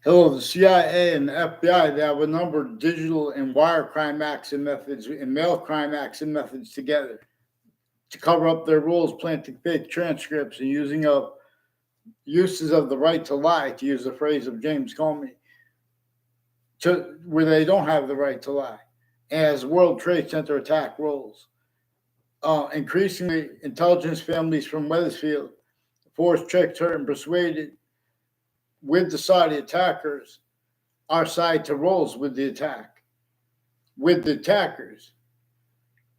Hello, the CIA and the FBI, they have a number of digital and wire crime acts and methods and mail crime acts and methods together to cover up their rules, planting fake transcripts and using up uses of the right to lie, to use the phrase of James Comey, to where they don't have the right to lie, as World Trade Center attack rolls. Increasingly, intelligence families from Wethersfield forced, tricked, hurt, and persuaded with the Saudi attackers our side to rolls with the attack, with the attackers,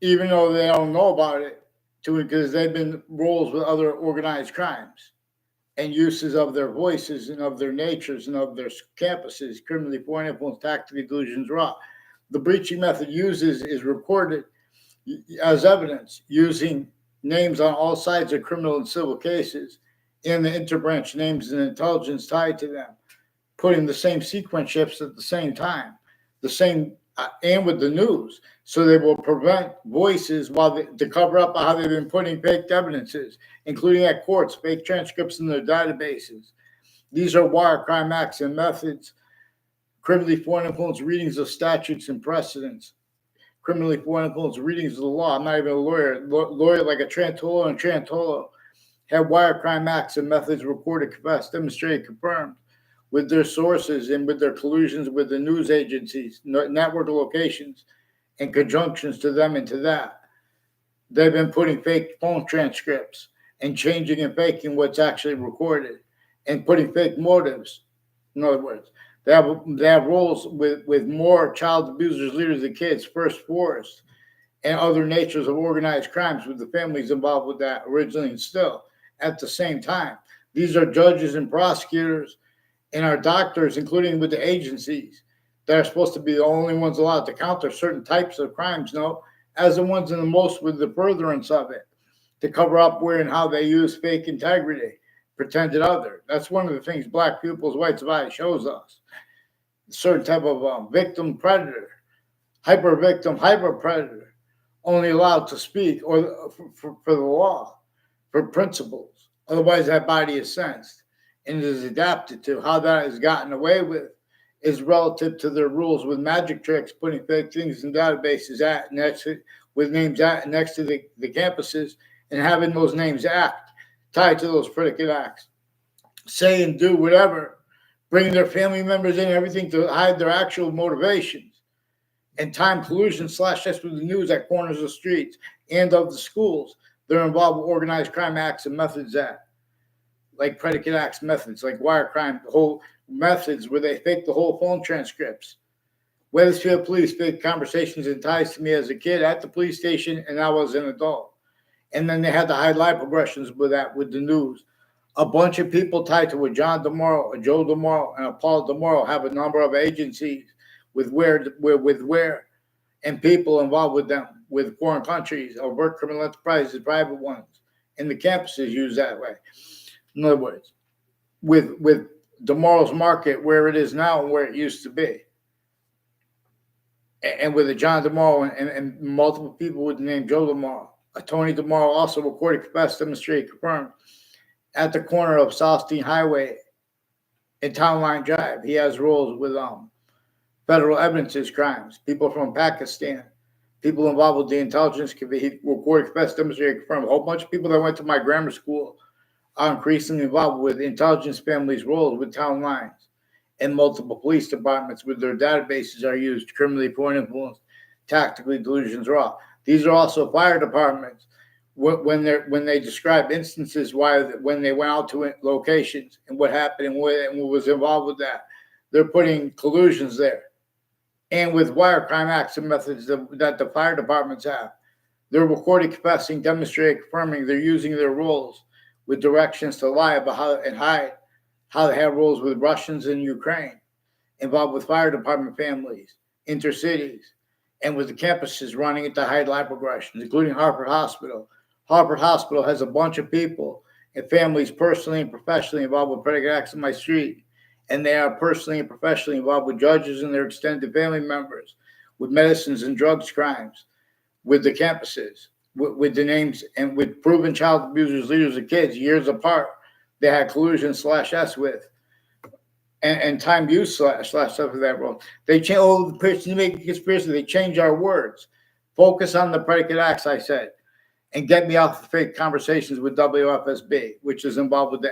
even though they don't know about it, to because they've been roles with other organized crimes and uses of their voices and of their natures and of their campuses, criminally foreign influence, tactically delusions, raw. The breaching method uses is recorded as evidence using names on all sides of criminal and civil cases and the interbranch names and intelligence tied to them, putting the same sequence shifts at the same time, the same, and with the news. So they will prevent voices to cover up how they've been putting fake evidences, including at courts, fake transcripts in their databases. These are wire crime acts and methods, criminally foreign influence readings of statutes and precedents, criminally foreign influence readings of the law. I'm not even a lawyer like a Trantolo and Trantolo have wire crime acts and methods recorded, confessed, demonstrated, confirmed with their sources and with their collusions with the news agencies, network locations, and conjunctions to them and to that. They've been putting fake phone transcripts and changing and faking what's actually recorded and putting fake motives. In other words, they have roles with more child abusers, leaders of kids, first forest, and other natures of organized crimes with the families involved with that originally and still at the same time. These are judges and prosecutors and our doctors, including with the agencies that are supposed to be the only ones allowed to counter certain types of crimes, no, as the ones in the most with the furtherance of it, to cover up where and how they use fake integrity, pretended other. That's one of the things Black Pupils, White Survive shows us. A certain type of victim predator, hyper victim, hyper predator, only allowed to speak or for the law, for principles. Otherwise, that body is sensed and is adapted to. How that is gotten away with is relative to their rules with magic tricks, putting fake things in databases with names next to the campuses and having those names act tied to those predicate acts. Say and do whatever, bringing their family members in, everything to hide their actual motivations. And time collusion / with the news at corners of streets and of the schools. They're involved with organized crime acts and methods that, like predicate acts methods, like wire crime, the whole methods where they fake the whole phone transcripts. Wethersfield police fake conversations and ties to me as a kid at the police station and I was an adult. And then they had to hide live progressions with that, with the news. A bunch of people tied to a John DeMorrow, a Joe DeMorrow, and a Paul DeMorrow have a number of agencies with where, and people involved with them, with foreign countries, overt criminal enterprises, private ones, and the campuses used that way. In other words, with DeMorrow's market where it is now and where it used to be, and with a John DeMorrow and multiple people with the name Joe DeMorrow, a Tony DeMorrow also recorded, confessed, demonstrated, confirmed at the corner of Southstein Highway and Town Line Drive. He has roles with federal evidences crimes, people from Pakistan, people involved with the intelligence. He recorded, confessed, demonstrated, confirmed. A whole bunch of people that went to my grammar school are increasingly involved with intelligence families' roles with town lines and multiple police departments with their databases are used, criminally foreign influence, tactically delusions raw. These are also fire departments when they describe instances when they went out to locations and what happened and what was involved with that. They're putting collusions there. And with wire crime acts and methods that the fire departments have. They're recording, confessing, demonstrating, confirming. They're using their roles with directions to lie about how they have roles with Russians in Ukraine, involved with fire department families, intercities, and with the campuses running it to hide life progressions, including Harvard Hospital. Harvard Hospital has a bunch of people and families personally and professionally involved with predicate acts on my street. And they are personally and professionally involved with judges and their extended family members, with medicines and drugs crimes, with the campuses, with the names, and with proven child abusers, leaders of kids, years apart. They had collusion / with. and time use slash stuff of that role. They change. Oh, the person you make a conspiracy. They change our words. Focus on the predicate acts. I said, and get me off the fake conversations with WFSB, which is involved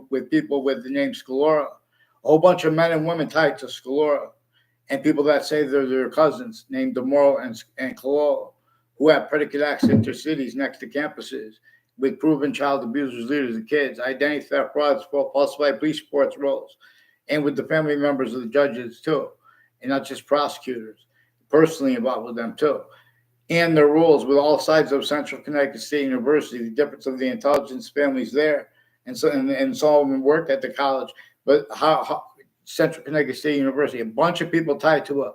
with people with the name Scalora. A whole bunch of men and women tied to Scalora, and people that say they're their cousins named Demoro and Cololo, who have predicate acts intercities next to campuses with proven child abusers, leaders, and kids, identity theft, frauds, falsified police reports, roles, and with the family members of the judges too, and not just prosecutors, personally involved with them too, and their roles with all sides of Central Connecticut State University, the difference of the intelligence families there, and some of them work at the college, but how Central Connecticut State University, a bunch of people tied to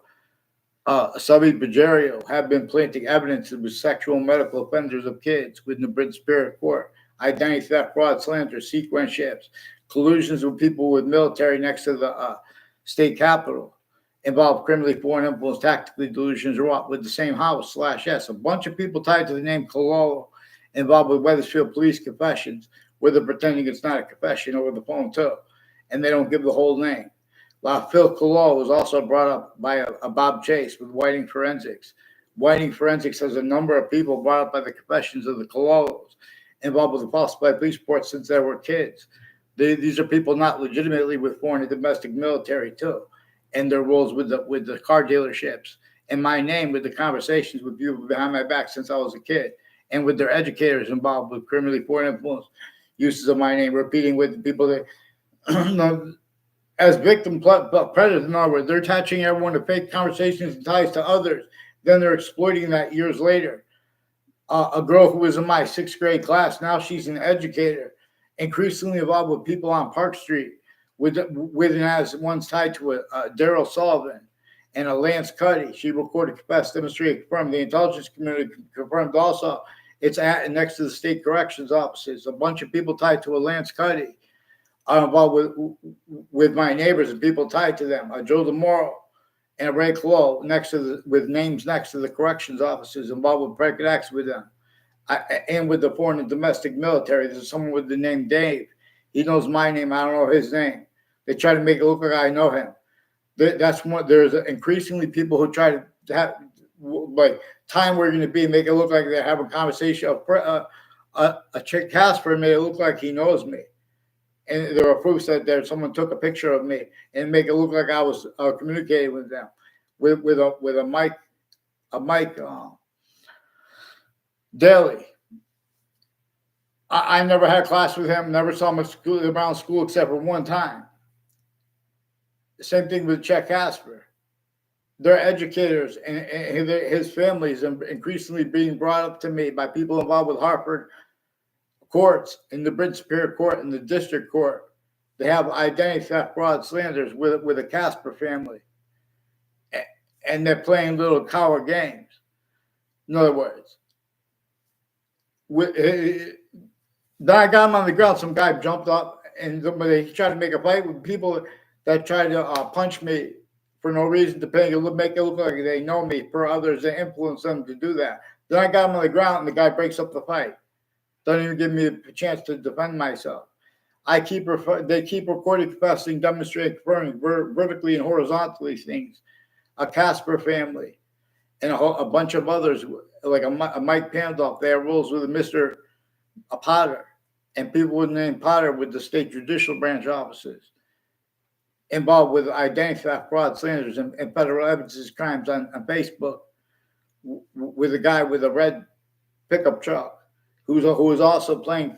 Subby Bajario have been planting evidence with sexual medical offenders of kids with the British Superior Court, identity theft, fraud, slander, sequence shifts, collusions with people with military next to the state capitol, involved criminally foreign influence, tactically delusions wrought with the same house /S. A bunch of people tied to the name Cololo involved with Weathersfield police confessions, where they're pretending it's not a confession over the phone too, and they don't give the whole name. Phil Cololo was also brought up by a Bob Chase with Whiting Forensics. Whiting Forensics has a number of people brought up by the confessions of the Cololos involved with the falsified police reports since they were kids. These are people not legitimately with foreign and domestic military too, and their roles with the car dealerships, and my name with the conversations with people behind my back since I was a kid, and with their educators involved with criminally foreign influence uses of my name, repeating with the people that as victim predators. In other words, they're attaching everyone to fake conversations and ties to others. Then they're exploiting that years later. A girl who was in my 6th grade class, now she's an educator, increasingly involved with people on Park Street, with and as one's tied to a Daryl Sullivan and a Lance Cuddy. She recorded, confessed, demonstrated, confirmed. The intelligence community confirmed also it's at next to the state corrections offices. A bunch of people tied to a Lance Cuddy are involved with my neighbors and people tied to them. Joe DeMoro and Ray Clo with names next to the corrections officers involved with predicate acts with them, and with the foreign and domestic military. There's someone with the name Dave. He knows my name. I don't know his name. They try to make it look like I know him. That's what there's increasingly people who try to have like time we're going to be make it look like they're having a conversation. A chick Casper made it look like he knows me. And there are proofs that someone took a picture of me and make it look like I was communicating with them with a Mike Daly. I never had class with him. Never saw him around school except for one time. The same thing with Chet Casper. They're educators, and his family is increasingly being brought up to me by people involved with Hartford courts, in the British Superior Court, and the District Court. They have identity theft, fraud, slanders with a Casper family, and they're playing little coward games. In other words, then I got him on the ground. Some guy jumped up and he tried to make a fight with people that tried to punch me for no reason, to make it look like they know me, per others that influence them to do that. Then I got him on the ground, and the guy breaks up the fight. Doesn't even give me a chance to defend myself. They keep recording, confessing, demonstrating, confirming vertically and horizontally things. A Casper family and a bunch of others, like a Mike Pandolf. They have rules with a Mr. Potter and people with the name Potter with the state judicial branch offices involved with identity theft, fraud, slanders, and federal evidence crimes on Facebook with a guy with a red pickup truck who is also playing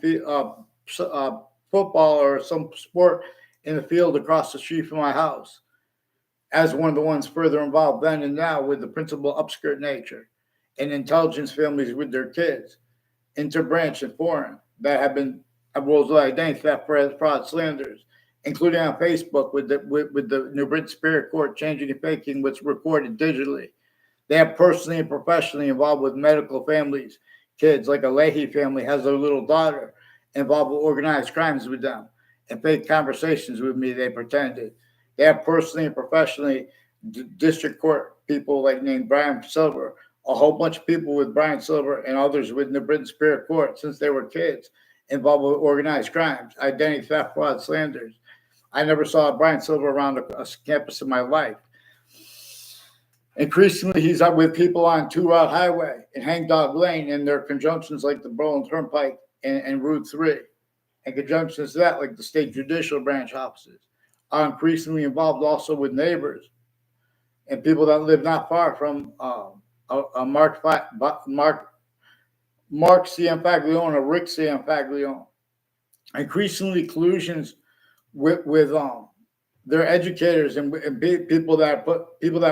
football or some sport in the field across the street from my house, as one of the ones further involved then and now with the principal upskirt nature and intelligence families with their kids, interbranch and foreign, that have been roles of identity theft, fraud, slanders, including on Facebook with the New Britain Superior Court changing and faking what's recorded digitally. They have personally and professionally involved with medical families. Kids like a Leahy family has their little daughter involved with organized crimes with them and fake conversations with me. They pretended. They have personally and professionally district court people like named Brian Silver, a whole bunch of people with Brian Silver and others with the Britain Superior Court since they were kids involved with organized crimes, identity theft, fraud, slanders, I never saw Brian Silver around a campus in my life. Increasingly, he's out with people on Two Route Highway and Hangdog Lane in their conjunctions like the Berlin Turnpike and Route 3. And conjunctions to that, like the state judicial branch offices, are increasingly involved also with neighbors and people that live not far from Mark C.M. Faglione or Rick C.M. Faglione. Increasingly collusions with their educators and people that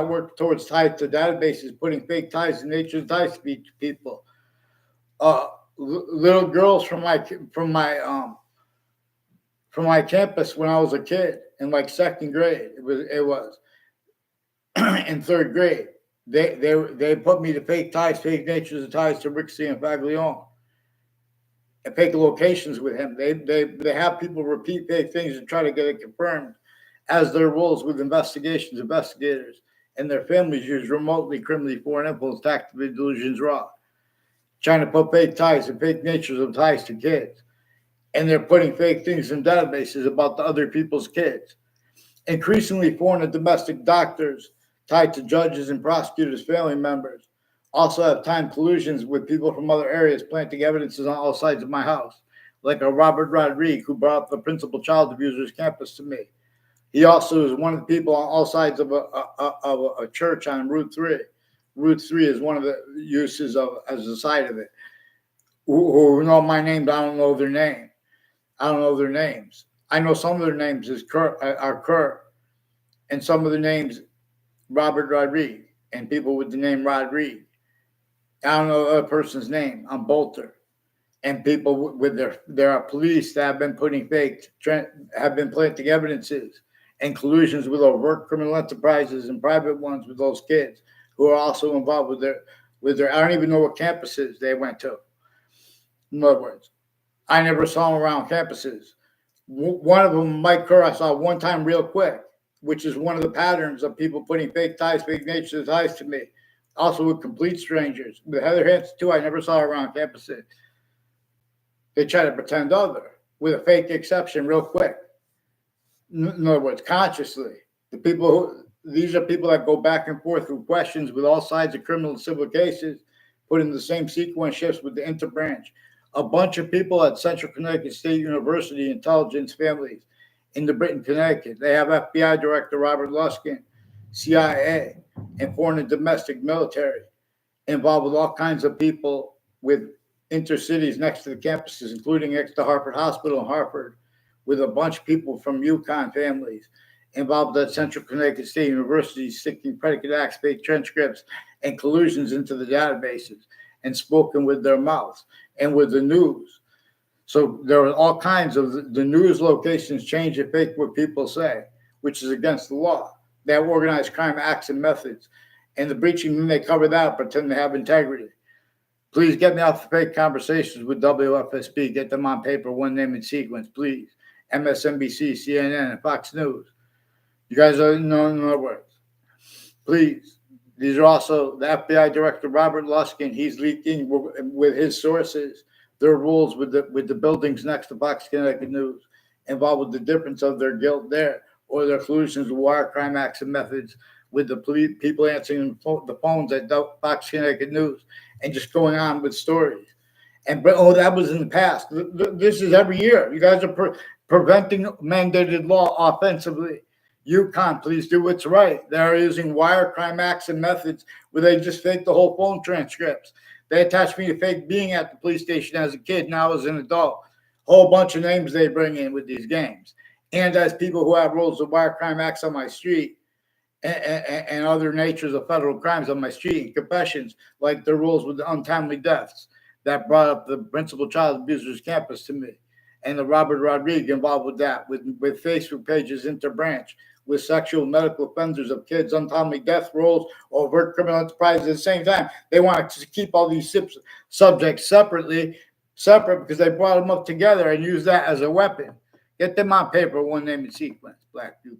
work towards ties to databases, putting fake ties to nature's ties to people. Little girls from my campus when I was a kid in like second grade. It was in third grade. They put me to fake ties, fake natures of ties to Rick C. and Faglione, and fake locations with him. They have people repeat fake things and try to get it confirmed, as their roles with investigators, and their families use remotely criminally foreign influence, tactical delusions raw, trying to put fake ties and fake natures of ties to kids. And they're putting fake things in databases about the other people's kids. Increasingly, foreign and domestic doctors tied to judges and prosecutors' family members also have time collusions with people from other areas planting evidences on all sides of my house, like a Robert Rodriguez who brought up the principal child abuser's campus to me. He also is one of the people on all sides of a church on Route 3. Route 3 is one of the uses as a side of it. Who know my name, but I don't know their name. I don't know their names. I know some of their names are Kurt, and some of the names Robert Rodriguez, and people with the name Rodriguez. I don't know the other person's name. I'm Bolter. And people with there are police that have been planting evidences and collusions with overt criminal enterprises and private ones with those kids who are also involved with their. I don't even know what campuses they went to. In other words, I never saw them around campuses. One of them, Mike Kerr, I saw one time real quick, which is one of the patterns of people putting fake ties, fake nature ties to me. Also with complete strangers. With Heather Hanson, too, I never saw her around campuses. They try to pretend other with a fake exception real quick. In other words, consciously. These are people that go back and forth through questions with all sides of criminal and civil cases, put in the same sequence shifts with the interbranch. A bunch of people at Central Connecticut State University intelligence families in the Britain, Connecticut. They have F.B.I. Director Robert Luskin, C.I.A., and foreign and domestic military involved with all kinds of people with intercities next to the campuses, including next to Hartford Hospital in Hartford, with a bunch of people from Yukon families involved at Central Connecticut State University, sticking predicate acts, fake transcripts, and collusions into the databases and spoken with their mouths and with the news. So there are all kinds of the news locations change and fake what people say, which is against the law. They have organized crime acts and methods. And the breaching, then they cover that, pretend they have integrity. Please get me off the fake conversations with WFSB. Get them on paper, one name and sequence, please. MSNBC, CNN, and Fox News. You guys are in other words. Please. These are also the FBI Director Robert Luskin. He's leaking with his sources their rules with the buildings next to Fox Connecticut News, involved with the difference of their guilt there or their collusions with wire crime acts and methods with the police, people answering the phones at Fox Connecticut News and just going on with stories. And that was in the past. This is every year. You guys are preventing mandated law offensively. Yukon, please do what's right. They're using wire crime acts and methods where they just fake the whole phone transcripts. They attached me to fake being at the police station as a kid, now as an adult. Whole bunch of names they bring in with these games. And as people who have roles of wire crime acts on my street and other natures of federal crimes on my street and confessions, like their rules with the untimely deaths that brought up the principal child abuser's campus to me. And the Robert Rodriguez involved with that, with Facebook pages interbranch, with sexual medical offenders of kids, untimely death rolls, overt criminal enterprise. At the same time, they want to keep all these subjects separate because they brought them up together and use that as a weapon. Get them on paper, one name and sequence, black people.